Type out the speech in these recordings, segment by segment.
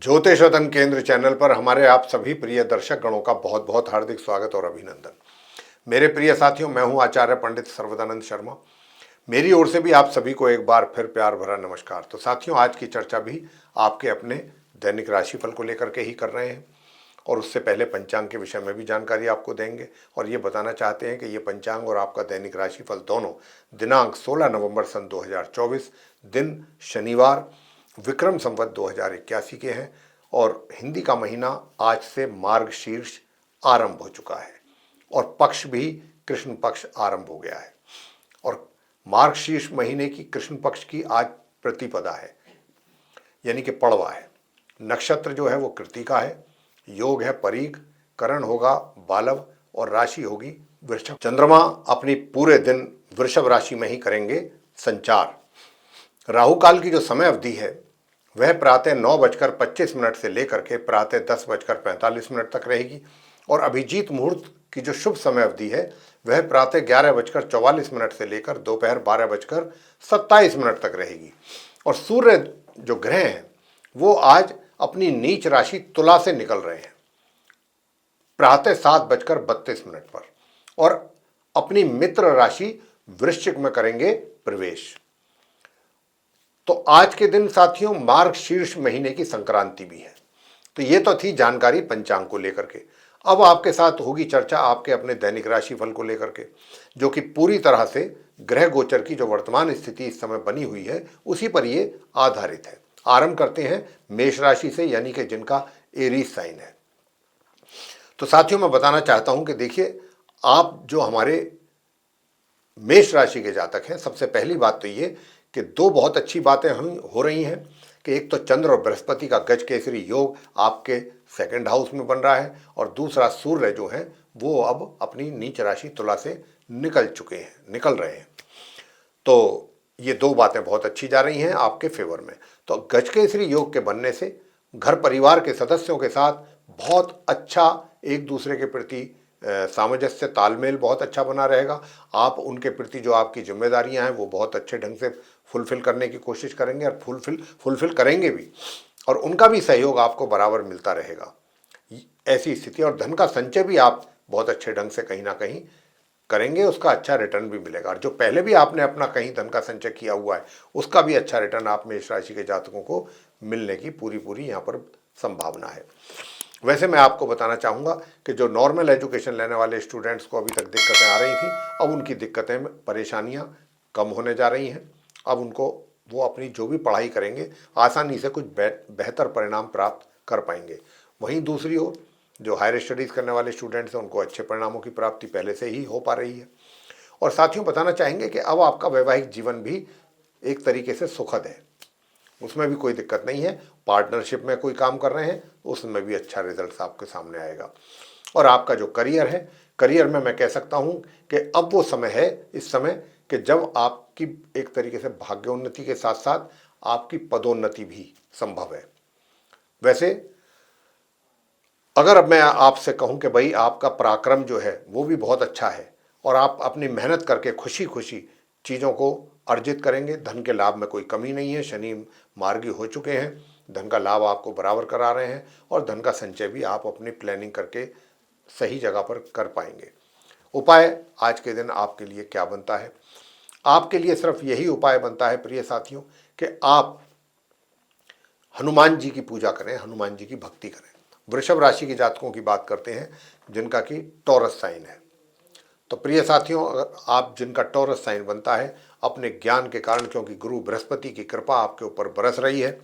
ज्योतिषोत्तम केंद्र चैनल पर हमारे आप सभी प्रिय दर्शक गणों का बहुत बहुत हार्दिक स्वागत और अभिनंदन। मेरे प्रिय साथियों, मैं हूं आचार्य पंडित सर्वदानंद शर्मा। मेरी ओर से भी आप सभी को एक बार फिर प्यार भरा नमस्कार। तो साथियों, आज की चर्चा भी आपके अपने दैनिक राशिफल को लेकर के ही कर रहे हैं और उससे पहले पंचांग के विषय में भी जानकारी आपको देंगे और ये बताना चाहते हैं कि ये पंचांग और आपका दैनिक राशिफल दोनों दिनांक 16 नवंबर सन 2024 दिन शनिवार विक्रम संवत 2081 के हैं और हिंदी का महीना आज से मार्गशीर्ष आरंभ हो चुका है और पक्ष भी कृष्ण पक्ष आरंभ हो गया है। और मार्गशीर्ष महीने की कृष्ण पक्ष की आज प्रतिपदा है, यानी कि पड़वा है। नक्षत्र जो है वो कृत्तिका है, योग है परीग, करण होगा बालव और राशि होगी वृषभ। चंद्रमा अपनी पूरे दिन वृषभ राशि में ही करेंगे संचार। राहु काल की जो समय अवधि है वह प्रातः 9:25 से लेकर के प्रातः 10:45 तक रहेगी और अभिजीत मुहूर्त की जो शुभ समय अवधि है वह प्रातः 11:44 से लेकर दोपहर 12:27 तक रहेगी। और सूर्य जो ग्रह हैं वो आज अपनी नीच राशि तुला से निकल रहे हैं प्रातः 7:32 पर और अपनी मित्र राशि वृश्चिक में करेंगे प्रवेश। तो आज के दिन साथियों मार्गशीर्ष महीने की संक्रांति भी है। तो ये तो थी जानकारी पंचांग को लेकर के। अब आपके साथ होगी चर्चा आपके अपने दैनिक राशिफल को लेकर के, जो कि पूरी तरह से ग्रह गोचर की जो वर्तमान स्थिति इस समय बनी हुई है उसी पर ये आधारित है। आरंभ करते हैं मेष राशि से, यानी कि जिनका एरीज साइन है। तो साथियों मैं बताना चाहता हूं कि देखिए, आप जो हमारे मेष राशि के जातक हैं, सबसे पहली बात तो ये कि दो बहुत अच्छी बातें हो रही हैं कि एक तो चंद्र और बृहस्पति का गज केसरी योग आपके सेकंड हाउस में बन रहा है और दूसरा सूर्य जो है वो अब अपनी नीच राशि तुला से निकल रहे हैं। तो ये दो बातें बहुत अच्छी जा रही हैं आपके फेवर में। तो गज केसरी योग के बनने से घर परिवार के सदस्यों के साथ बहुत अच्छा एक दूसरे के प्रति सामंजस्य तालमेल बहुत अच्छा बना रहेगा। आप उनके प्रति जो आपकी जिम्मेदारियां हैं वो बहुत अच्छे ढंग से फुलफिल करने की कोशिश करेंगे और फुलफिल करेंगे भी और उनका भी सहयोग आपको बराबर मिलता रहेगा, ऐसी स्थिति। और धन का संचय भी आप बहुत अच्छे ढंग से कहीं ना कहीं करेंगे, उसका अच्छा रिटर्न भी मिलेगा। और जो पहले भी आपने अपना कहीं धन का संचय किया हुआ है उसका भी अच्छा रिटर्न आप मेष राशि के जातकों को मिलने की पूरी यहाँ पर संभावना है। वैसे मैं आपको बताना चाहूँगा कि जो नॉर्मल एजुकेशन लेने वाले स्टूडेंट्स को अभी तक दिक्कतें आ रही थी, अब उनकी दिक्कतें परेशानियाँ कम होने जा रही हैं। अब उनको वो अपनी जो भी पढ़ाई करेंगे आसानी से कुछ बेहतर परिणाम प्राप्त कर पाएंगे। वहीं दूसरी ओर जो हायर स्टडीज़ करने वाले स्टूडेंट्स हैं उनको अच्छे परिणामों की प्राप्ति पहले से ही हो पा रही है। और साथियों बताना चाहेंगे कि अब आपका वैवाहिक जीवन भी एक तरीके से सुखद है, उसमें भी कोई दिक्कत नहीं है। पार्टनरशिप में कोई काम कर रहे हैं तो उसमें भी अच्छा रिजल्ट आपके सामने आएगा। और आपका जो करियर है, करियर में मैं कह सकता हूं कि अब वो समय है इस समय कि जब आपकी एक तरीके से भाग्योन्नति के साथ साथ आपकी पदोन्नति भी संभव है। वैसे अगर अब मैं आपसे कहूं कि भाई आपका पराक्रम जो है वो भी बहुत अच्छा है और आप अपनी मेहनत करके खुशी खुशी चीज़ों को अर्जित करेंगे, धन के लाभ में कोई कमी नहीं है। शनि मार्गी हो चुके हैं, धन का लाभ आपको बराबर करा रहे हैं और धन का संचय भी आप अपनी प्लानिंग करके सही जगह पर कर पाएंगे। उपाय आज के दिन आपके लिए क्या बनता है? आपके लिए सिर्फ यही उपाय बनता है प्रिय साथियों कि आप हनुमान जी की पूजा करें, हनुमान जी की भक्ति करें। वृषभ राशि के जातकों की बात करते हैं जिनका कि टॉरस साइन है। तो प्रिय साथियों, अगर आप जिनका टॉरस साइन बनता है, अपने ज्ञान के कारण, क्योंकि गुरु बृहस्पति की कृपा आपके ऊपर बरस रही है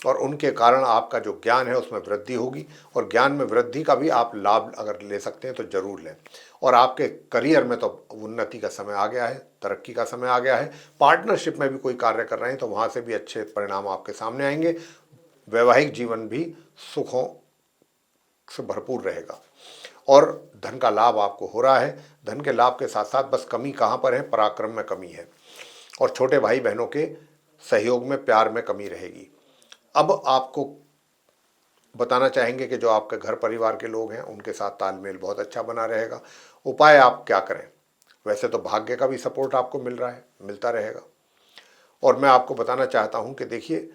और उनके कारण आपका जो ज्ञान है उसमें वृद्धि होगी और ज्ञान में वृद्धि का भी आप लाभ अगर ले सकते हैं तो जरूर लें। और आपके करियर में तो उन्नति का समय आ गया है, तरक्की का समय आ गया है। पार्टनरशिप में भी कोई कार्य कर रहे हैं तो वहाँ से भी अच्छे परिणाम आपके सामने आएंगे। वैवाहिक जीवन भी सुखों से भरपूर रहेगा और धन का लाभ आपको हो रहा है। धन के लाभ के साथ साथ बस कमी कहाँ पर है? पराक्रम में कमी है और छोटे भाई बहनों के सहयोग में, प्यार में कमी रहेगी। अब आपको बताना चाहेंगे कि जो आपके घर परिवार के लोग हैं उनके साथ तालमेल बहुत अच्छा बना रहेगा। उपाय आप क्या करें? वैसे तो भाग्य का भी सपोर्ट आपको मिल रहा है, मिलता रहेगा। और मैं आपको बताना चाहता हूं कि देखिए,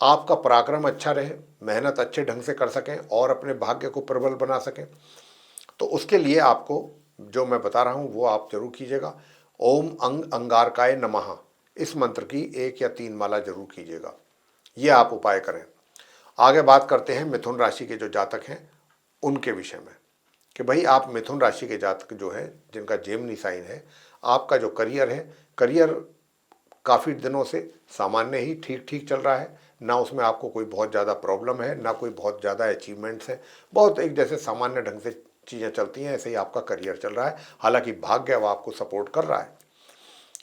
आपका पराक्रम अच्छा रहे, मेहनत अच्छे ढंग से कर सकें और अपने भाग्य को प्रबल बना सकें। तो उसके लिए आपको जो मैं बता रहा हूँ वो आप जरूर कीजिएगा। ओम अंग अंगारकाय नमः, इस मंत्र की 1 या 3 माला जरूर कीजिएगा। ये आप उपाय करें। आगे बात करते हैं मिथुन राशि के जो जातक हैं उनके विषय में, कि भाई आप मिथुन राशि के जातक जो हैं जिनका जेमिनी साइन है, आपका जो करियर है, करियर काफ़ी दिनों से सामान्य ही ठीक ठीक चल रहा है। ना उसमें आपको कोई बहुत ज़्यादा प्रॉब्लम है, ना कोई बहुत ज़्यादा अचीवमेंट्स हैं। बहुत एक जैसे सामान्य ढंग से चीज़ें चलती हैं, ऐसे ही आपका करियर चल रहा है। हालांकि भाग्य अब आपको सपोर्ट कर रहा है।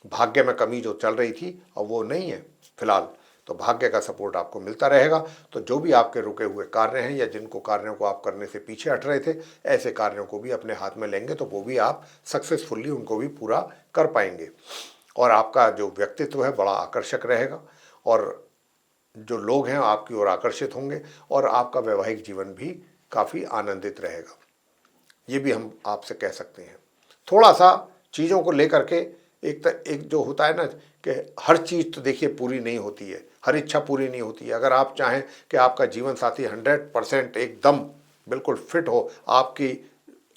भाग्य में कमी जो चल रही थी अब वो नहीं है फिलहाल, तो भाग्य का सपोर्ट आपको मिलता रहेगा। तो जो भी आपके रुके हुए कार्य हैं या जिनको कार्यों को आप करने से पीछे हट रहे थे, ऐसे कार्यों को भी अपने हाथ में लेंगे तो वो भी आप सक्सेसफुली उनको भी पूरा कर पाएंगे। और आपका जो व्यक्तित्व है बड़ा आकर्षक रहेगा और जो लोग हैं आपकी ओर आकर्षित होंगे और आपका वैवाहिक जीवन भी काफ़ी आनंदित रहेगा। ये भी हम आपसे कह सकते हैं। थोड़ा सा चीज़ों को लेकर के एक जो होता है ना कि हर चीज़ तो देखिए पूरी नहीं होती है, हर इच्छा पूरी नहीं होती है। अगर आप चाहें कि आपका जीवन साथी 100% एकदम बिल्कुल फिट हो आपकी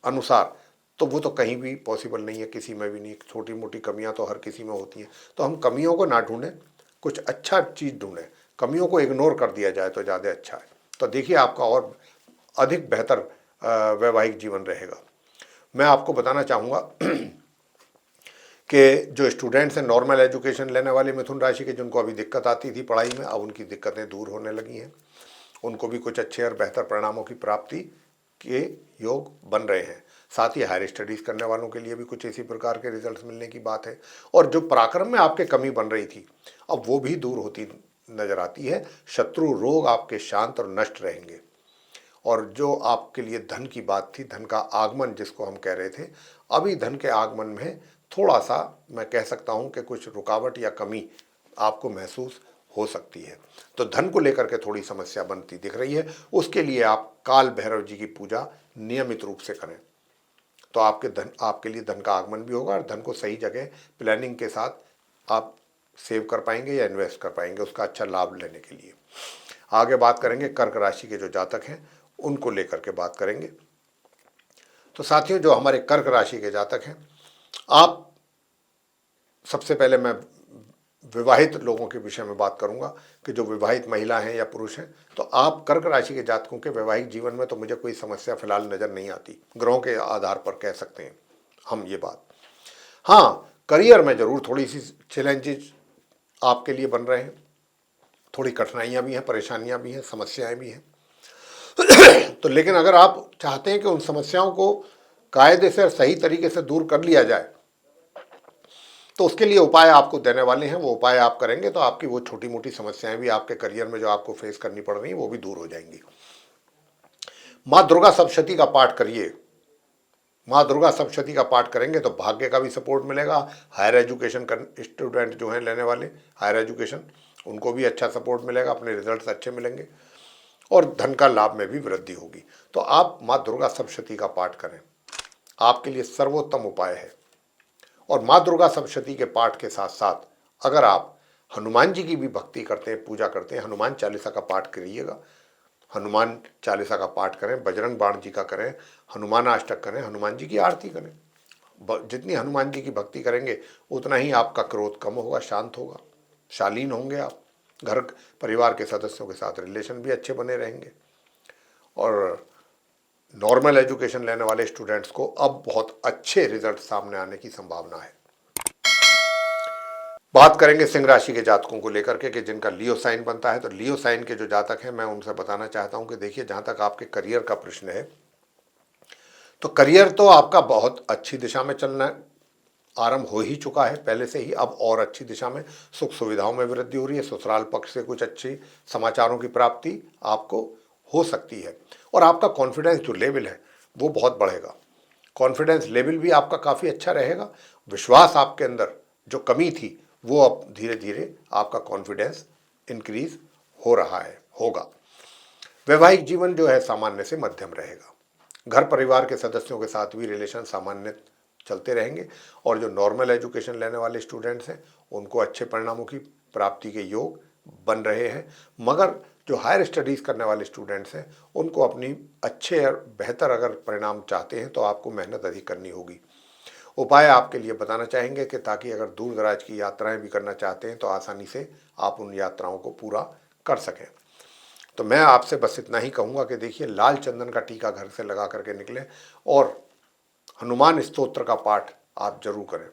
अनुसार, तो वो तो कहीं भी पॉसिबल नहीं है, किसी में भी नहीं। छोटी मोटी कमियां तो हर किसी में होती हैं। तो हम कमियों को ना ढूंढें, कुछ अच्छा चीज़ ढूंढें। कमियों को इग्नोर कर दिया जाए तो ज़्यादा अच्छा है। तो देखिए आपका और अधिक बेहतर वैवाहिक जीवन रहेगा। मैं आपको बताना चाहूँगा कि जो स्टूडेंट्स हैं नॉर्मल एजुकेशन लेने वाले मिथुन राशि के, जिनको अभी दिक्कत आती थी पढ़ाई में, अब उनकी दिक्कतें दूर होने लगी हैं। उनको भी कुछ अच्छे और बेहतर परिणामों की प्राप्ति के योग बन रहे हैं। साथ ही हायर स्टडीज़ करने वालों के लिए भी कुछ इसी प्रकार के रिजल्ट्स मिलने की बात है। और जो पराक्रम में आपके कमी बन रही थी अब वो भी दूर होती नजर आती है। शत्रु रोग आपके शांत और नष्ट रहेंगे। और जो आपके लिए धन की बात थी, धन का आगमन जिसको हम कह रहे थे, अभी धन के आगमन में थोड़ा सा मैं कह सकता हूं कि कुछ रुकावट या कमी आपको महसूस हो सकती है। तो धन को लेकर के थोड़ी समस्या बनती दिख रही है। उसके लिए आप काल भैरव जी की पूजा नियमित रूप से करें, तो आपके लिए धन का आगमन भी होगा और धन को सही जगह प्लानिंग के साथ आप सेव कर पाएंगे या इन्वेस्ट कर पाएंगे उसका अच्छा लाभ लेने के लिए। आगे बात करेंगे कर्क राशि के जो जातक हैं उनको लेकर के बात करेंगे। तो साथियों, जो हमारे कर्क राशि के जातक हैं, आप सबसे पहले मैं विवाहित लोगों के विषय में बात करूंगा कि जो विवाहित महिला हैं या पुरुष हैं, तो आप कर्क राशि के जातकों के वैवाहिक जीवन में तो मुझे कोई समस्या फिलहाल नज़र नहीं आती। ग्रहों के आधार पर कह सकते हैं हम ये बात। हाँ, करियर में ज़रूर थोड़ी सी चैलेंजेस आपके लिए बन रहे हैं, थोड़ी कठिनाइयाँ भी हैं, परेशानियाँ भी हैं, समस्याएँ भी हैं। तो लेकिन अगर आप चाहते हैं कि उन समस्याओं को कायदे से और सही तरीके से दूर कर लिया जाए, तो उसके लिए उपाय आपको देने वाले हैं। वो उपाय आप करेंगे तो आपकी वो छोटी मोटी समस्याएं भी आपके करियर में जो आपको फेस करनी पड़ रही हैं वो भी दूर हो जाएंगी। माँ दुर्गा सप्तशती का पाठ करिए। माँ दुर्गा सप्तशती का पाठ करेंगे तो भाग्य का भी सपोर्ट मिलेगा। हायर एजुकेशन स्टूडेंट जो हैं लेने वाले हायर एजुकेशन, उनको भी अच्छा सपोर्ट मिलेगा, अपने रिजल्ट्स अच्छे मिलेंगे और धन का लाभ में भी वृद्धि होगी। तो आप माँ दुर्गा सप्तशती का पाठ करें, आपके लिए सर्वोत्तम उपाय है। और माँ दुर्गा सप्तशती के पाठ के साथ साथ अगर आप हनुमान जी की भी भक्ति करते हैं, पूजा करते हैं, हनुमान चालीसा का पाठ करिएगा। हनुमान चालीसा का पाठ करें, बजरंग बाण जी का करें, हनुमान अष्टक करें, हनुमान जी की आरती करें। जितनी हनुमान जी की भक्ति करेंगे उतना ही आपका क्रोध कम होगा, शांत होगा, शालीन होंगे आप। घर परिवार के सदस्यों के साथ रिलेशन भी अच्छे बने रहेंगे। और नॉर्मल एजुकेशन लेने वाले स्टूडेंट्स को अब बहुत अच्छे रिजल्ट सामने आने की संभावना है। बात करेंगे सिंह राशि के जातकों को लेकर के कि जिनका लियो साइन बनता है। तो लियो साइन के जो जातक हैं मैं उनसे बताना चाहता हूं कि देखिए, जहां तक आपके करियर का प्रश्न है, तो करियर तो आपका बहुत अच्छी दिशा में चलना आरंभ हो ही चुका है पहले से ही। अब और अच्छी दिशा में सुख सुविधाओं में वृद्धि हो रही है। ससुराल पक्ष से कुछ अच्छे समाचारों की प्राप्ति आपको हो सकती है और आपका कॉन्फिडेंस जो लेवल है वो बहुत बढ़ेगा। कॉन्फिडेंस लेवल भी आपका काफ़ी अच्छा रहेगा। विश्वास आपके अंदर जो कमी थी वो अब धीरे धीरे आपका कॉन्फिडेंस इंक्रीज हो रहा है, होगा। वैवाहिक जीवन जो है सामान्य से मध्यम रहेगा। घर परिवार के सदस्यों के साथ भी रिलेशन सामान्य चलते रहेंगे और जो नॉर्मल एजुकेशन लेने वाले स्टूडेंट्स हैं उनको अच्छे परिणामों की प्राप्ति के योग बन रहे हैं। मगर जो हायर स्टडीज़ करने वाले स्टूडेंट्स हैं उनको अपनी अच्छे और बेहतर अगर परिणाम चाहते हैं तो आपको मेहनत अधिक करनी होगी। उपाय आपके लिए बताना चाहेंगे कि ताकि अगर दूर दराज की यात्राएं भी करना चाहते हैं तो आसानी से आप उन यात्राओं को पूरा कर सकें। तो मैं आपसे बस इतना ही कहूँगा कि देखिए, लाल चंदन का टीका घर से लगा करके निकलें और हनुमान स्तोत्र का पाठ आप जरूर करें।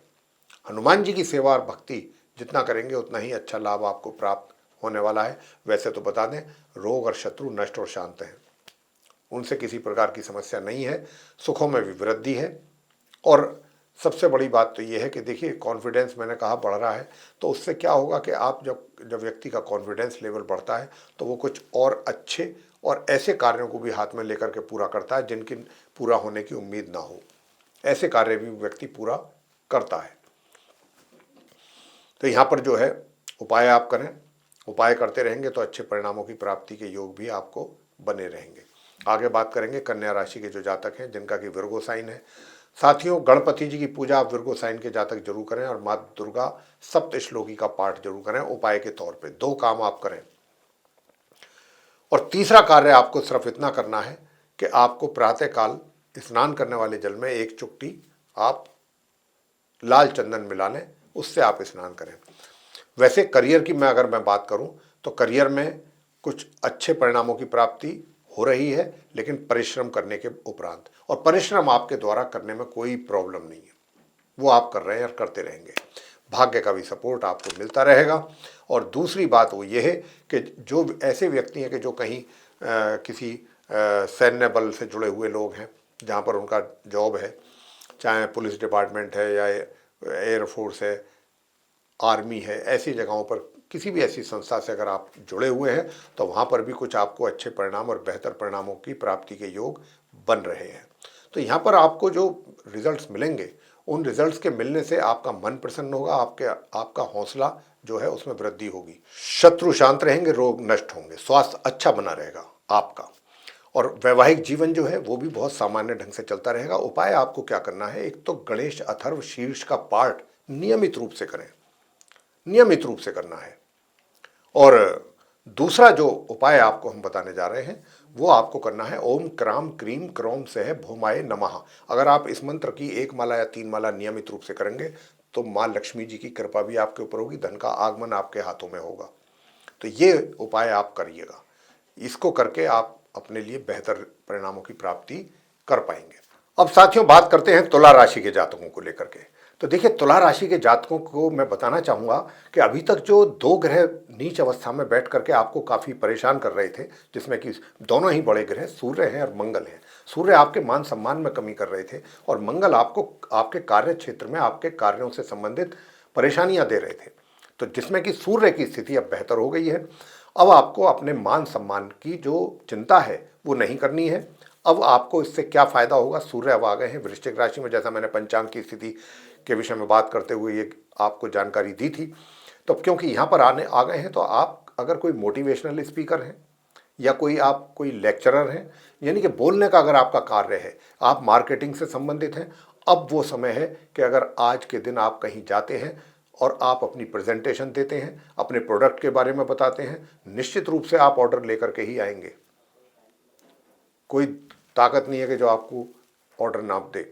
हनुमान जी की सेवा और भक्ति जितना करेंगे उतना ही अच्छा लाभ आपको प्राप्त होने वाला है। वैसे तो बता दें, रोग और शत्रु नष्ट और शांत हैं, उनसे किसी प्रकार की समस्या नहीं है, सुखों में भी वृद्धि है। और सबसे बड़ी बात तो ये है कि देखिए, कॉन्फिडेंस मैंने कहा बढ़ रहा है, तो उससे क्या होगा कि आप जब जब व्यक्ति का कॉन्फिडेंस लेवल बढ़ता है तो वो कुछ और अच्छे और ऐसे कार्यों को भी हाथ में लेकर के पूरा करता है जिनकी पूरा होने की उम्मीद ना हो। ऐसे कार्य भी व्यक्ति पूरा करता है। तो यहाँ पर जो है उपाय आप करें, उपाय करते रहेंगे तो अच्छे परिणामों की प्राप्ति के योग भी आपको बने रहेंगे। आगे बात करेंगे कन्या राशि के जो जातक हैं जिनका कि विर्गो साइन है। साथियों, गणपति जी की पूजा आप विर्गो साइन के जातक जरूर करें और माँ दुर्गा सप्त श्लोकी का पाठ जरूर करें उपाय के तौर पे। 2 काम आप करें। और तीसरा कार्य आपको सिर्फ इतना करना है कि आपको प्रातःकाल स्नान करने वाले जल में 1 चुटकी आप लाल चंदन मिला लें, उससे आप स्नान करें। वैसे करियर की अगर मैं बात करूं तो करियर में कुछ अच्छे परिणामों की प्राप्ति हो रही है, लेकिन परिश्रम करने के उपरांत, और परिश्रम आपके द्वारा करने में कोई प्रॉब्लम नहीं है, वो आप कर रहे हैं और करते रहेंगे। भाग्य का भी सपोर्ट आपको मिलता रहेगा। और दूसरी बात वो ये है कि जो ऐसे व्यक्ति हैं कि जो कहीं किसी सैन्य बल से जुड़े हुए लोग हैं जहाँ पर उनका जॉब है, चाहे पुलिस डिपार्टमेंट है या एयरफोर्स है, आर्मी है, ऐसी जगहों पर किसी भी ऐसी संस्था से अगर आप जुड़े हुए हैं तो वहाँ पर भी कुछ आपको अच्छे परिणाम और बेहतर परिणामों की प्राप्ति के योग बन रहे हैं। तो यहाँ पर आपको जो रिजल्ट्स मिलेंगे, उन रिजल्ट्स के मिलने से आपका मन प्रसन्न होगा, आपका हौसला जो है उसमें वृद्धि होगी, शत्रु शांत रहेंगे, रोग नष्ट होंगे, स्वास्थ्य अच्छा बना रहेगा आपका, और वैवाहिक जीवन जो है वो भी बहुत सामान्य ढंग से चलता रहेगा। उपाय आपको क्या करना है, एक तो गणेश अथर्व शीर्ष का पाठ नियमित रूप से करें, नियमित रूप से करना है। और दूसरा जो उपाय आपको हम बताने जा रहे हैं वो आपको करना है ओम क्राम क्रीम क्रोम सह भौमाय नमः। अगर आप इस मंत्र की 1 माला या 3 माला नियमित रूप से करेंगे तो माँ लक्ष्मी जी की कृपा भी आपके ऊपर होगी, धन का आगमन आपके हाथों में होगा। तो ये उपाय आप करिएगा, इसको करके आप अपने लिए बेहतर परिणामों की प्राप्ति कर पाएंगे। अब साथियों, बात करते हैं तुला राशि के जातकों को लेकर के। तो देखिए, तुला राशि के जातकों को मैं बताना चाहूँगा कि अभी तक जो 2 ग्रह नीच अवस्था में बैठ करके आपको काफ़ी परेशान कर रहे थे, जिसमें कि दोनों ही बड़े ग्रह सूर्य हैं और मंगल हैं। सूर्य आपके मान सम्मान में कमी कर रहे थे और मंगल आपको आपके कार्य क्षेत्र में आपके कार्यों से संबंधित परेशानियां दे रहे थे। तो जिसमें कि सूर्य की स्थिति अब बेहतर हो गई है। अब आपको अपने मान सम्मान की जो चिंता है वो नहीं करनी है। अब आपको इससे क्या फायदा होगा, सूर्य अब आ गए हैं वृश्चिक राशि में, जैसा मैंने पंचांग की स्थिति के विषय में बात करते हुए ये आपको जानकारी दी थी। तो क्योंकि यहाँ पर आने आ गए हैं तो आप अगर कोई मोटिवेशनल स्पीकर हैं या कोई लेक्चरर हैं, यानी कि बोलने का अगर आपका कार्य है, आप मार्केटिंग से संबंधित हैं, अब वो समय है कि अगर आज के दिन आप कहीं जाते हैं और आप अपनी प्रेजेंटेशन देते हैं, अपने प्रोडक्ट के बारे में बताते हैं, निश्चित रूप से आप ऑर्डर लेकर के ही आएंगे। कोई ताकत नहीं है कि जो आपको ऑर्डर ना दे,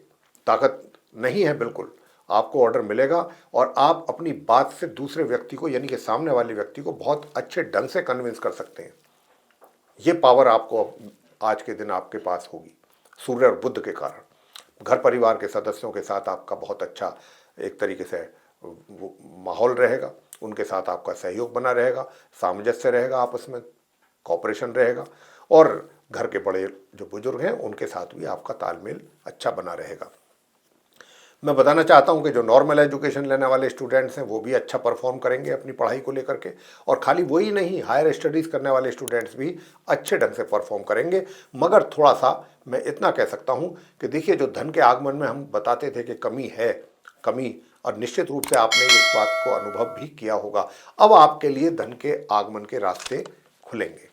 ताकत नहीं है, बिल्कुल आपको ऑर्डर मिलेगा और आप अपनी बात से दूसरे व्यक्ति को, यानी कि सामने वाले व्यक्ति को बहुत अच्छे ढंग से कन्विंस कर सकते हैं। ये पावर आपको आज के दिन आपके पास होगी सूर्य और बुध के कारण। घर परिवार के सदस्यों के साथ आपका बहुत अच्छा एक तरीके से माहौल रहेगा, उनके साथ आपका सहयोग बना रहेगा, सामंजस्य रहेगा, आपस में कॉपरेशन रहेगा, और घर के बड़े जो बुजुर्ग हैं उनके साथ भी आपका तालमेल अच्छा बना रहेगा। मैं बताना चाहता हूं कि जो नॉर्मल एजुकेशन लेने वाले स्टूडेंट्स हैं वो भी अच्छा परफॉर्म करेंगे अपनी पढ़ाई को लेकर के, और खाली वही नहीं, हायर स्टडीज़ करने वाले स्टूडेंट्स भी अच्छे ढंग से परफॉर्म करेंगे। मगर थोड़ा सा मैं इतना कह सकता हूं कि देखिए, जो धन के आगमन में हम बताते थे कि कमी है, कमी, और निश्चित रूप से आपने इस बात को अनुभव भी किया होगा। अब आपके लिए धन के आगमन के रास्ते खुलेंगे,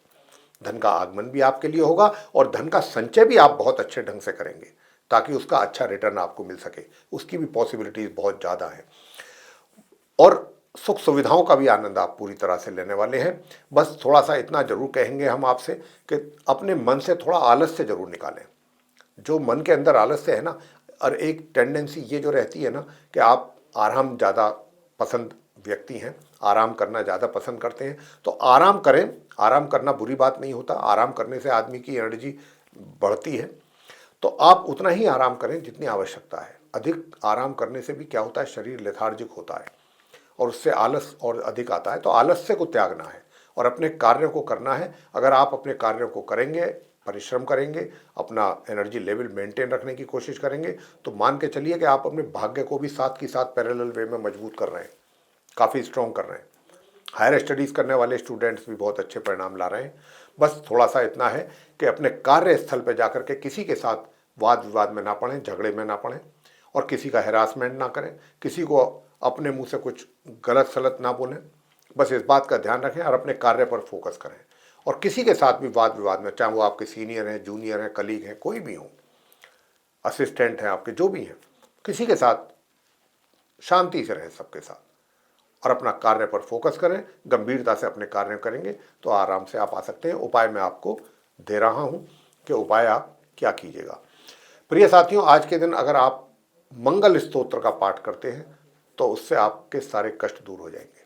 धन का आगमन भी आपके लिए होगा और धन का संचय भी आप बहुत अच्छे ढंग से करेंगे ताकि उसका अच्छा रिटर्न आपको मिल सके, उसकी भी पॉसिबिलिटीज बहुत ज़्यादा है। और सुख सुविधाओं का भी आनंद आप पूरी तरह से लेने वाले हैं। बस थोड़ा सा इतना जरूर कहेंगे हम आपसे कि अपने मन से थोड़ा आलस्य जरूर निकालें। जो मन के अंदर आलस्य है ना, और एक टेंडेंसी ये जो रहती है ना कि आप आराम ज़्यादा पसंद व्यक्ति हैं, आराम करना ज़्यादा पसंद करते हैं, तो आराम करें। आराम करना बुरी बात नहीं होता, आराम करने से आदमी की एनर्जी बढ़ती है। तो आप उतना ही आराम करें जितनी आवश्यकता है। अधिक आराम करने से भी क्या होता है, शरीर लेथार्जिक होता है और उससे आलस और अधिक आता है। तो आलस्य को त्यागना है और अपने कार्यों को करना है। अगर आप अपने कार्यों को करेंगे, परिश्रम करेंगे, अपना एनर्जी लेवल मेंटेन रखने की कोशिश करेंगे, तो मान के चलिए कि आप अपने भाग्य को भी साथ की साथ पैरेलल वे में मजबूत कर रहे हैं, काफ़ी स्ट्रॉन्ग कर रहे हैं। हायर स्टडीज़ करने वाले स्टूडेंट्स भी बहुत अच्छे परिणाम ला रहे हैं। बस थोड़ा सा इतना है कि अपने कार्यस्थल पर जाकर के किसी के साथ वाद विवाद में ना पड़ें, झगड़े में ना पड़ें, और किसी का हैरासमेंट ना करें, किसी को अपने मुंह से कुछ गलत सलत ना बोलें। बस इस बात का ध्यान रखें और अपने कार्य पर फोकस करें। और किसी के साथ भी वाद विवाद में, चाहे वो आपके सीनियर हैं, जूनियर हैं, कलीग हैं, कोई भी हो, असिस्टेंट हैं आपके, जो भी हैं, किसी के साथ शांति से रहें सबके साथ और अपना कार्य पर फोकस करें। गंभीरता से अपने कार्य करेंगे तो आराम से आप आ सकते हैं। उपाय मैं आपको दे रहा हूं कि उपाय आप क्या कीजिएगा। प्रिय साथियों, आज के दिन अगर आप मंगल स्तोत्र का पाठ करते हैं तो उससे आपके सारे कष्ट दूर हो जाएंगे।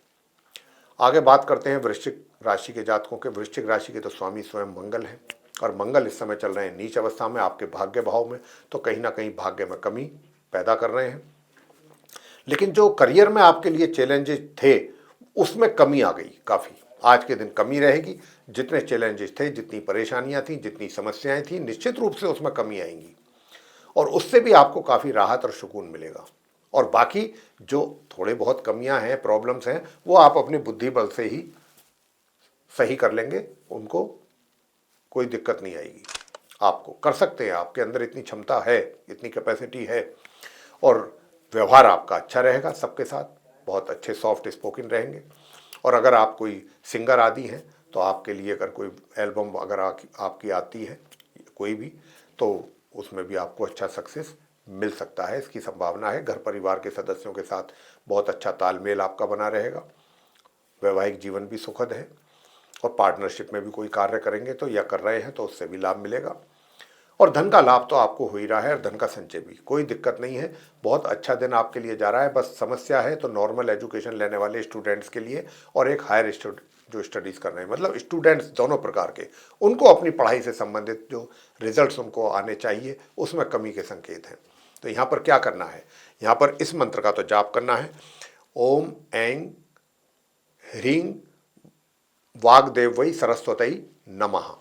आगे बात करते हैं वृश्चिक राशि के जातकों के। वृश्चिक राशि के तो स्वामी स्वयं मंगल हैं और मंगल इस समय चल रहे हैं नीच अवस्था में आपके भाग्य भाव में, तो कहीं ना कहीं भाग्य में कमी पैदा कर रहे हैं। लेकिन जो करियर में आपके लिए चैलेंजेस थे उसमें कमी आ गई काफ़ी। आज के दिन कमी रहेगी। जितने चैलेंजेस थे, जितनी परेशानियां थी, जितनी समस्याएं थी, निश्चित रूप से उसमें कमी आएंगी और उससे भी आपको काफ़ी राहत और सुकून मिलेगा। और बाकी जो थोड़े बहुत कमियां हैं, प्रॉब्लम्स हैं, वो आप अपनी बुद्धि बल से ही सही कर लेंगे। उनको कोई दिक्कत नहीं आएगी। आपको कर सकते हैं, आपके अंदर इतनी क्षमता है, इतनी कैपेसिटी है। और व्यवहार आपका अच्छा रहेगा सबके साथ, बहुत अच्छे सॉफ्ट स्पोकन रहेंगे। और अगर आप कोई सिंगर आदि हैं तो आपके लिए अगर कोई एल्बम अगर आपकी आती है कोई भी, तो उसमें भी आपको अच्छा सक्सेस मिल सकता है, इसकी संभावना है। घर परिवार के सदस्यों के साथ बहुत अच्छा तालमेल आपका बना रहेगा। वैवाहिक जीवन भी सुखद है और पार्टनरशिप में भी कोई कार्य करेंगे तो या कर रहे हैं तो उससे भी लाभ मिलेगा। और धन का लाभ तो आपको हो ही रहा है और धन का संचय भी, कोई दिक्कत नहीं है। बहुत अच्छा दिन आपके लिए जा रहा है। बस समस्या है तो नॉर्मल एजुकेशन लेने वाले स्टूडेंट्स के लिए और एक हायर जो स्टडीज़ कर रहे हैं, मतलब स्टूडेंट्स दोनों प्रकार के, उनको अपनी पढ़ाई से संबंधित जो रिजल्ट्स उनको आने चाहिए उसमें कमी के संकेत हैं। तो यहाँ पर क्या करना है, यहाँ पर इस मंत्र का तो जाप करना है, ओम ऐं ह्रीं वाग्देवई सरस्वती नमः।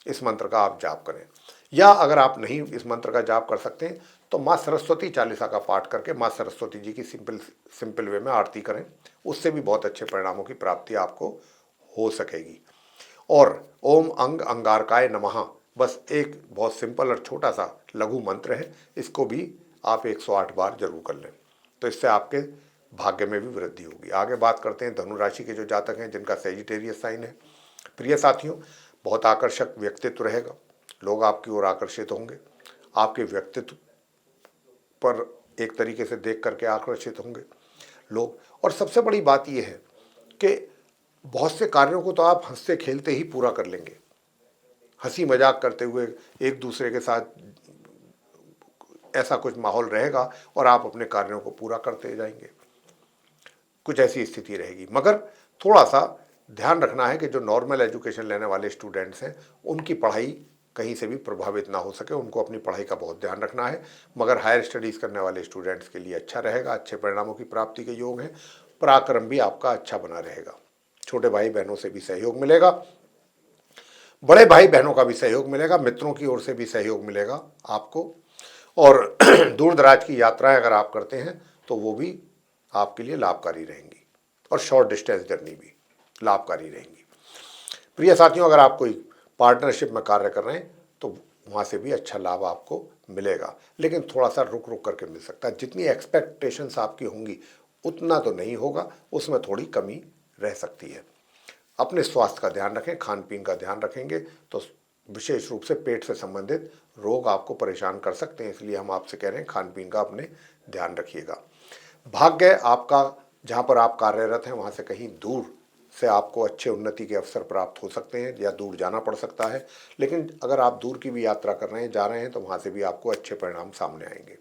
इस मंत्र का आप जाप करें। या अगर आप नहीं इस मंत्र का जाप कर सकते हैं तो माँ सरस्वती चालीसा का पाठ करके माँ सरस्वती जी की सिंपल वे में आरती करें। उससे भी बहुत अच्छे परिणामों की प्राप्ति आपको हो सकेगी। और ओम अंग अंगारकाय नमः, बस एक बहुत सिंपल और छोटा सा लघु मंत्र है, इसको भी आप 108 बार जरूर कर लें, तो इससे आपके भाग्य में भी वृद्धि होगी। आगे बात करते हैं धनु राशि के जो जातक हैं जिनका सेजिटेरियस साइन है। प्रिय साथियों, बहुत आकर्षक व्यक्तित्व रहेगा, लोग आपकी ओर आकर्षित होंगे, आपके व्यक्तित्व पर एक तरीके से देख करके आकर्षित होंगे लोग। और सबसे बड़ी बात यह है कि बहुत से कार्यों को तो आप हंसते खेलते ही पूरा कर लेंगे, हंसी मजाक करते हुए एक दूसरे के साथ ऐसा कुछ माहौल रहेगा और आप अपने कार्यों को पूरा करते जाएंगे। कुछ ऐसी स्थिति रहेगी। मगर थोड़ा सा ध्यान रखना है कि जो नॉर्मल एजुकेशन लेने वाले स्टूडेंट्स हैं उनकी पढ़ाई कहीं से भी प्रभावित ना हो सके, उनको अपनी पढ़ाई का बहुत ध्यान रखना है। मगर हायर स्टडीज़ करने वाले स्टूडेंट्स के लिए अच्छा रहेगा, अच्छे परिणामों की प्राप्ति के योग हैं। पराक्रम भी आपका अच्छा बना रहेगा। छोटे भाई बहनों से भी सहयोग मिलेगा, बड़े भाई बहनों का भी सहयोग मिलेगा, मित्रों की ओर से भी सहयोग मिलेगा आपको। और दूर दराज की यात्राएं अगर आप करते हैं तो वो भी आपके लिए लाभकारी रहेंगी और शॉर्ट डिस्टेंस जर्नी भी लाभकारी रहेंगी। प्रिय साथियों, अगर आप कोई पार्टनरशिप में कार्य कर रहे हैं तो वहाँ से भी अच्छा लाभ आपको मिलेगा, लेकिन थोड़ा सा रुक रुक करके मिल सकता है। जितनी एक्सपेक्टेशंस आपकी होंगी उतना तो नहीं होगा, उसमें थोड़ी कमी रह सकती है। अपने स्वास्थ्य का ध्यान रखें, खान पीन का ध्यान रखेंगे तो विशेष रूप से पेट से संबंधित रोग आपको परेशान कर सकते हैं, इसलिए हम आपसे कह रहे हैं खान पीन का अपने ध्यान रखिएगा। भाग्य आपका जहाँ पर आप कार्यरत हैं वहाँ से कहीं दूर से आपको अच्छे उन्नति के अवसर प्राप्त हो सकते हैं या दूर जाना पड़ सकता है। लेकिन अगर आप दूर की भी यात्रा कर रहे हैं, जा रहे हैं, तो वहाँ से भी आपको अच्छे परिणाम सामने आएंगे।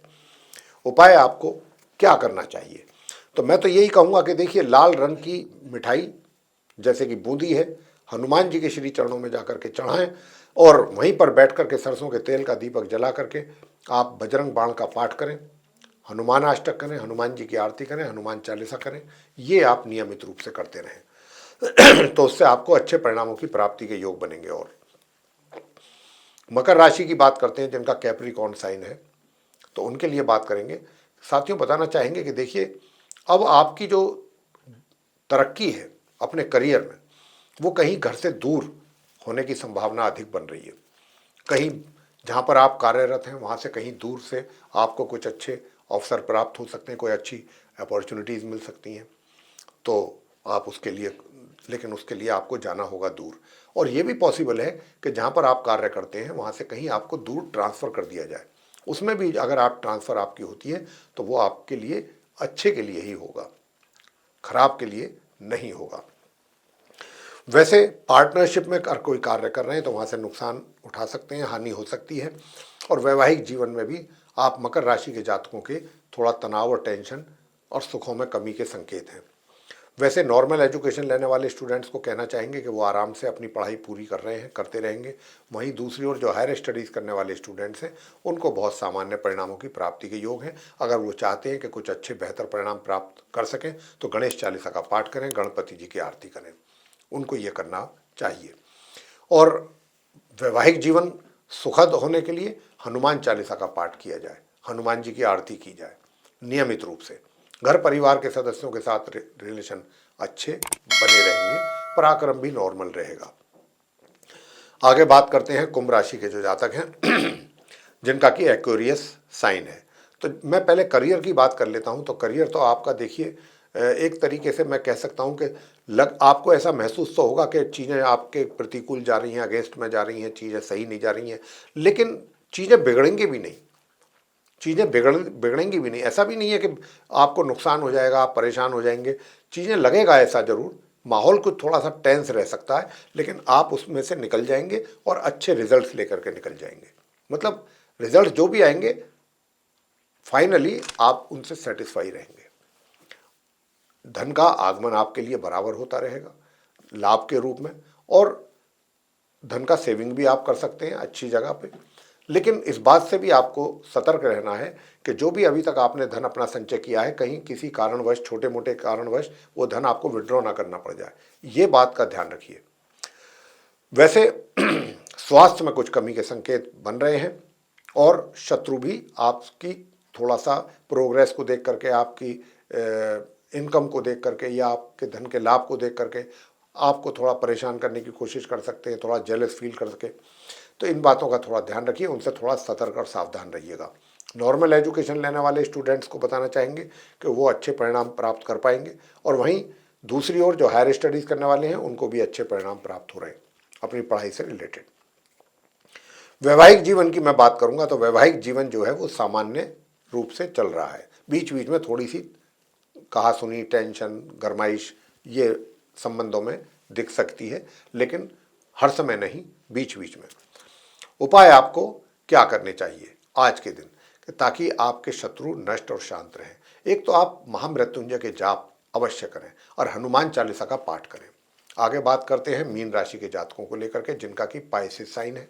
उपाय आपको क्या करना चाहिए? तो मैं तो यही कहूँगा कि देखिए, लाल रंग की मिठाई जैसे कि बूंदी है, हनुमान जी के श्री चरणों में जाकर के चढ़ाएं और वहीं पर बैठ कर के सरसों के तेल का दीपक जला करके आप बजरंग बाण का पाठ करें, हनुमान अष्टक करें, हनुमान जी की आरती करें, हनुमान चालीसा करें। ये आप नियमित रूप से करते रहें तो उससे आपको अच्छे परिणामों की प्राप्ति के योग बनेंगे। और मकर राशि की बात करते हैं जिनका कैप्रिकॉर्न साइन है, तो उनके लिए बात करेंगे। साथियों, बताना चाहेंगे कि देखिए, अब आपकी जो तरक्की है अपने करियर में, वो कहीं घर से दूर होने की संभावना अधिक बन रही है। कहीं जहाँ पर आप कार्यरत हैं वहाँ से कहीं दूर से आपको कुछ अच्छे अवसर प्राप्त हो सकते हैं, कोई अच्छी अपॉर्चुनिटीज़ मिल सकती हैं, तो आप उसके लिए, लेकिन उसके लिए आपको जाना होगा दूर। और ये भी पॉसिबल है कि जहाँ पर आप कार्य करते हैं वहाँ से कहीं आपको दूर ट्रांसफ़र कर दिया जाए। उसमें भी अगर आप ट्रांसफ़र आपकी होती है तो वो आपके लिए अच्छे के लिए ही होगा, खराब के लिए नहीं होगा। वैसे पार्टनरशिप में अगर कोई कार्य कर रहे हैं तो वहाँ से नुकसान उठा सकते हैं, हानि हो सकती है। और वैवाहिक जीवन में भी आप मकर राशि के जातकों के थोड़ा तनाव और टेंशन और सुखों में कमी के संकेत हैं। वैसे नॉर्मल एजुकेशन लेने वाले स्टूडेंट्स को कहना चाहेंगे कि वो आराम से अपनी पढ़ाई पूरी कर रहे हैं, करते रहेंगे। वहीं दूसरी ओर जो हायर स्टडीज़ करने वाले स्टूडेंट्स हैं उनको बहुत सामान्य परिणामों की प्राप्ति के योग हैं। अगर वो चाहते हैं कि कुछ अच्छे बेहतर परिणाम प्राप्त कर सकें तो गणेश चालीसा का पाठ करें, गणपति जी की आरती करें, उनको ये करना चाहिए। और वैवाहिक जीवन सुखद होने के लिए हनुमान चालीसा का पाठ किया जाए, हनुमान जी की आरती की जाए नियमित रूप से। घर परिवार के सदस्यों के साथ रिलेशन अच्छे बने रहेंगे, पराक्रम भी नॉर्मल रहेगा। आगे बात करते हैं कुंभ राशि के जो जातक हैं जिनका कि एक्वेरियस साइन है। तो मैं पहले करियर की बात कर लेता हूं। तो करियर तो आपका देखिए, एक तरीके से मैं कह सकता हूं कि आपको ऐसा महसूस तो होगा कि चीज़ें आपके प्रतिकूल जा रही हैं, अगेंस्ट में जा रही हैं, चीज़ें सही नहीं जा रही हैं, लेकिन चीज़ें बिगड़ेंगी भी नहीं, चीज़ें बिगड़ेंगी भी नहीं। ऐसा भी नहीं है कि आपको नुकसान हो जाएगा, आप परेशान हो जाएंगे। चीज़ें लगेगा ऐसा ज़रूर, माहौल कुछ थोड़ा सा टेंस रह सकता है, लेकिन आप उसमें से निकल जाएंगे और अच्छे रिजल्ट्स लेकर के निकल जाएंगे। मतलब रिजल्ट जो भी आएंगे फाइनली आप उनसे सेटिस्फाई रहेंगे। धन का आगमन आपके लिए बराबर होता रहेगा लाभ के रूप में, और धन का सेविंग भी आप कर सकते हैं अच्छी जगह पे। लेकिन इस बात से भी आपको सतर्क रहना है कि जो भी अभी तक आपने धन अपना संचय किया है, कहीं किसी कारणवश, छोटे मोटे कारणवश वो धन आपको विड्रॉ ना करना पड़ जाए, ये बात का ध्यान रखिए। वैसे स्वास्थ्य में कुछ कमी के संकेत बन रहे हैं और शत्रु भी आपकी थोड़ा सा प्रोग्रेस को देख करके, आपकी इनकम को देख करके या आपके धन के लाभ को देख करके आपको थोड़ा परेशान करने की कोशिश कर सकते हैं, थोड़ा जेलस फील कर सके। तो इन बातों का थोड़ा ध्यान रखिए, उनसे थोड़ा सतर्क और सावधान रहिएगा। नॉर्मल एजुकेशन लेने वाले स्टूडेंट्स को बताना चाहेंगे कि वो अच्छे परिणाम प्राप्त कर पाएंगे, और वहीं दूसरी ओर जो हायर स्टडीज़ करने वाले हैं उनको भी अच्छे परिणाम प्राप्त हो रहे हैं अपनी पढ़ाई से रिलेटेड। वैवाहिक जीवन की मैं बात करूंगा तो वैवाहिक जीवन जो है वो सामान्य रूप से चल रहा है। बीच बीच में थोड़ी सी कहासुनी, टेंशन, गरमाइश ये संबंधों में दिख सकती है, लेकिन हर समय नहीं, बीच बीच में। उपाय आपको क्या करने चाहिए आज के दिन ताकि आपके शत्रु नष्ट और शांत रहें? एक तो आप महामृत्युंजय के जाप अवश्य करें और हनुमान चालीसा का पाठ करें। आगे बात करते हैं मीन राशि के जातकों को लेकर के जिनका कि पाइसेस साइन है।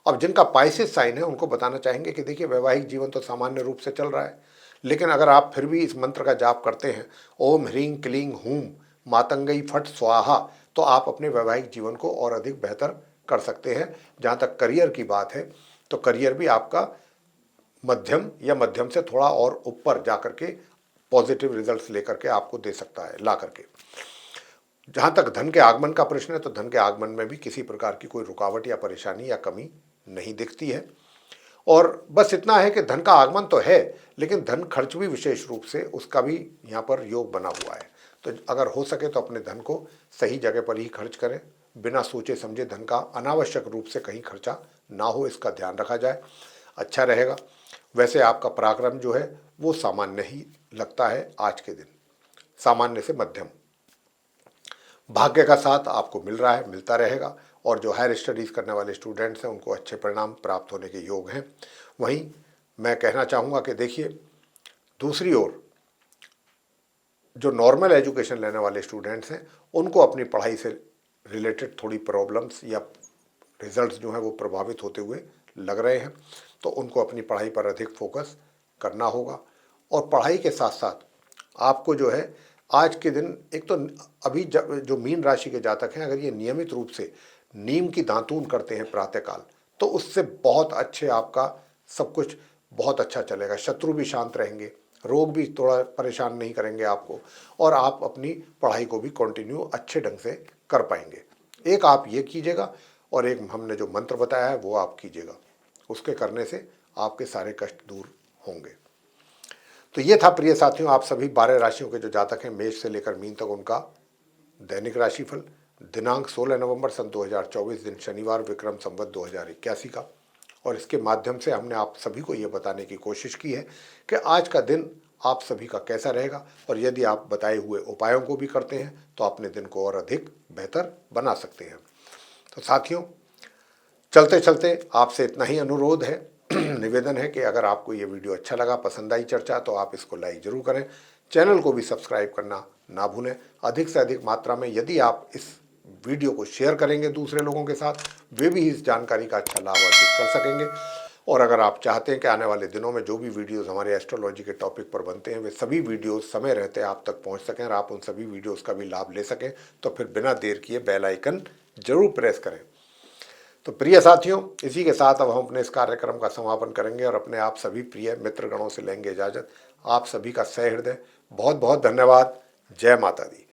अब जिनका पाइसेस साइन है उनको बताना चाहेंगे कि देखिए, वैवाहिक जीवन तो सामान्य रूप से चल रहा है, लेकिन अगर आप फिर भी इस मंत्र का जाप करते हैं, ओम ह्रीं क्लीं हूं मातंगई फट स्वाहा, तो आप अपने वैवाहिक जीवन को और अधिक बेहतर कर सकते हैं। जहाँ तक करियर की बात है तो करियर भी आपका मध्यम या मध्यम से थोड़ा और ऊपर जा करके पॉजिटिव रिजल्ट्स लेकर के आपको दे सकता है, ला करके। जहाँ तक धन के आगमन का प्रश्न है तो धन के आगमन में भी किसी प्रकार की कोई रुकावट या परेशानी या कमी नहीं दिखती है। और बस इतना है कि धन का आगमन तो है, लेकिन धन खर्च भी विशेष रूप से उसका भी यहाँ पर योग बना हुआ है। तो अगर हो सके तो अपने धन को सही जगह पर ही खर्च करें, बिना सोचे समझे धन का अनावश्यक रूप से कहीं खर्चा ना हो, इसका ध्यान रखा जाए, अच्छा रहेगा। वैसे आपका पराक्रम जो है वो सामान्य ही लगता है आज के दिन। सामान्य से मध्यम। भाग्य का साथ आपको मिल रहा है, मिलता रहेगा, और जो हायर स्टडीज़ करने वाले स्टूडेंट्स हैं उनको अच्छे परिणाम प्राप्त होने के योग हैं। वहीं मैं कहना चाहूँगा कि देखिए, दूसरी ओर जो नॉर्मल एजुकेशन लेने वाले स्टूडेंट्स हैं उनको अपनी पढ़ाई से रिलेटेड थोड़ी प्रॉब्लम्स या रिजल्ट्स जो हैं वो प्रभावित होते हुए लग रहे हैं, तो उनको अपनी पढ़ाई पर अधिक फोकस करना होगा। और पढ़ाई के साथ साथ आपको जो है आज के दिन, एक तो अभी जो मीन राशि के जातक हैं, अगर ये नियमित रूप से नीम की दातून करते हैं प्रातःकाल, तो उससे बहुत अच्छे आपका सब कुछ बहुत अच्छा चलेगा। शत्रु भी शांत रहेंगे, रोग भी थोड़ा परेशान नहीं करेंगे आपको, और आप अपनी पढ़ाई को भी कंटिन्यू अच्छे ढंग से कर पाएंगे। एक आप ये कीजिएगा, और एक हमने जो मंत्र बताया है वो आप कीजिएगा। उसके करने से आपके सारे कष्ट दूर होंगे। तो ये था प्रिय साथियों, आप सभी 12 राशियों के जो जातक हैं मेष से लेकर मीन तक, उनका दैनिक राशिफल दिनांक 16 नवंबर सन 2024, दिन शनिवार, विक्रम संवत 2081 का। और इसके माध्यम से हमने आप सभी को ये बताने की कोशिश की है कि आज का दिन आप सभी का कैसा रहेगा, और यदि आप बताए हुए उपायों को भी करते हैं तो अपने दिन को और अधिक बेहतर बना सकते हैं। तो साथियों, चलते चलते आपसे इतना ही अनुरोध है, निवेदन है कि अगर आपको ये वीडियो अच्छा लगा, पसंद आई चर्चा, तो आप इसको लाइक जरूर करें। चैनल को भी सब्सक्राइब करना ना भूलें। अधिक से अधिक मात्रा में यदि आप इस वीडियो को शेयर करेंगे दूसरे लोगों के साथ, वे भी इस जानकारी का अच्छा लाभ अर्जित कर सकेंगे। और अगर आप चाहते हैं कि आने वाले दिनों में जो भी वीडियोस हमारे एस्ट्रोलॉजी के टॉपिक पर बनते हैं, वे सभी वीडियोस समय रहते आप तक पहुंच सकें और आप उन सभी वीडियोस का भी लाभ ले सकें, तो फिर बिना देर किए बेल आइकन जरूर प्रेस करें। तो प्रिय साथियों, इसी के साथ अब हम अपने इस कार्यक्रम का समापन करेंगे और अपने आप सभी प्रिय मित्रगणों से लेंगे इजाजत। आप सभी का सहृदय बहुत बहुत धन्यवाद। जय माता दी।